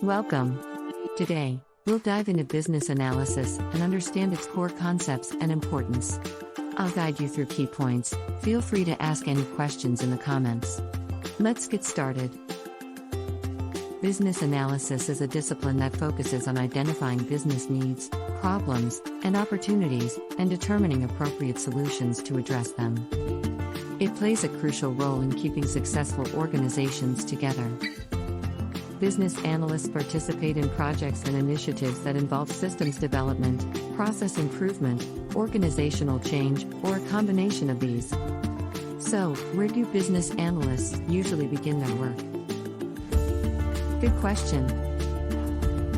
Welcome. Today, we'll dive into business analysis and understand its core concepts and importance. I'll guide you through key points. Feel free to ask any questions in the comments. Let's get started. Business analysis is a discipline that focuses on identifying business needs, problems, and opportunities, and determining appropriate solutions to address them. It plays a crucial role in keeping successful organizations together. Business analysts participate in projects and initiatives that involve systems development, process improvement, organizational change, or a combination of these. So, where do business analysts usually begin their work? Good question.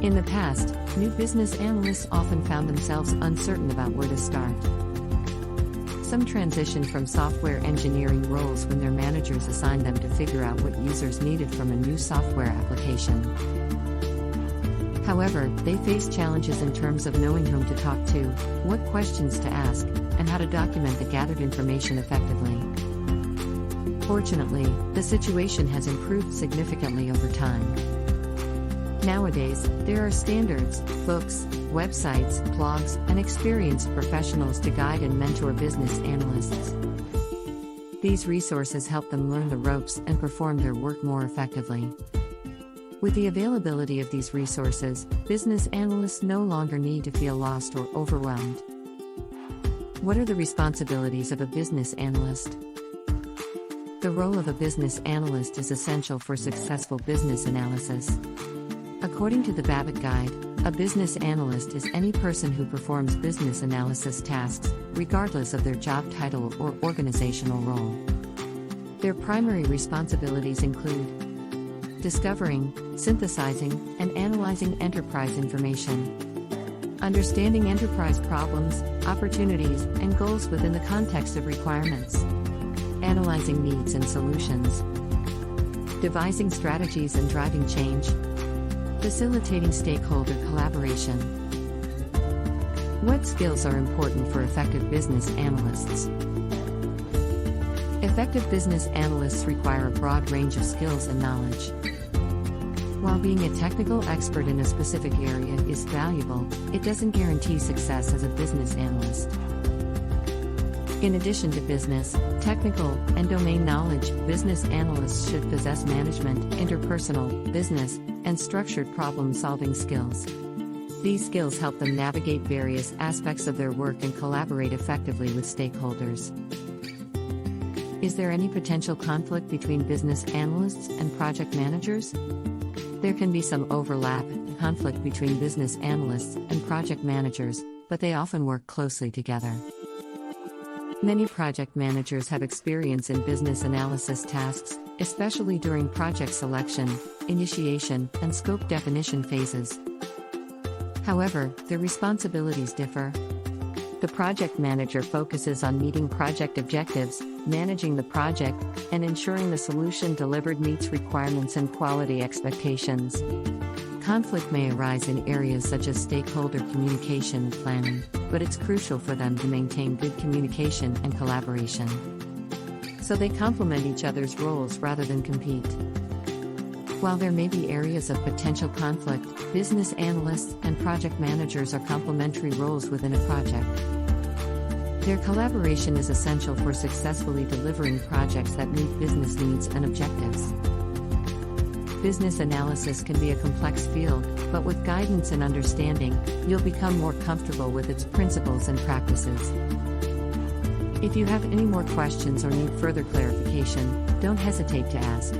In the past, new business analysts often found themselves uncertain about where to start. Some transitioned from software engineering roles when their managers assigned them to figure out what users needed from a new software application. However, they faced challenges in terms of knowing whom to talk to, what questions to ask, and how to document the gathered information effectively. Fortunately, the situation has improved significantly over time. Nowadays, there are standards, books, websites, blogs, and experienced professionals to guide and mentor business analysts. These resources help them learn the ropes and perform their work more effectively. With the availability of these resources, business analysts no longer need to feel lost or overwhelmed. What are the responsibilities of a business analyst? The role of a business analyst is essential for successful business analysis. According to the Babbitt Guide, a business analyst is any person who performs business analysis tasks, regardless of their job title or organizational role. Their primary responsibilities include discovering, synthesizing, and analyzing enterprise information, understanding enterprise problems, opportunities, and goals within the context of requirements, analyzing needs and solutions, devising strategies and driving change, facilitating stakeholder collaboration. What skills are important for effective business analysts? Effective business analysts require a broad range of skills and knowledge. While being a technical expert in a specific area is valuable, it doesn't guarantee success as a business analyst. In addition to business, technical, and domain knowledge, business analysts should possess management, interpersonal, business, and structured problem-solving skills. These skills help them navigate various aspects of their work and collaborate effectively with stakeholders. Is there any potential conflict between business analysts and project managers? There can be some overlap and conflict between business analysts and project managers, but they often work closely together. Many project managers have experience in business analysis tasks, especially during project selection, initiation, and scope definition phases. However, their responsibilities differ. The project manager focuses on meeting project objectives, managing the project, and ensuring the solution delivered meets requirements and quality expectations. Conflict may arise in areas such as stakeholder communication and planning, but it's crucial for them to maintain good communication and collaboration. So they complement each other's roles rather than compete. While there may be areas of potential conflict, business analysts and project managers are complementary roles within a project. Their collaboration is essential for successfully delivering projects that meet business needs and objectives. Business analysis can be a complex field, but with guidance and understanding, you'll become more comfortable with its principles and practices. If you have any more questions or need further clarification, don't hesitate to ask.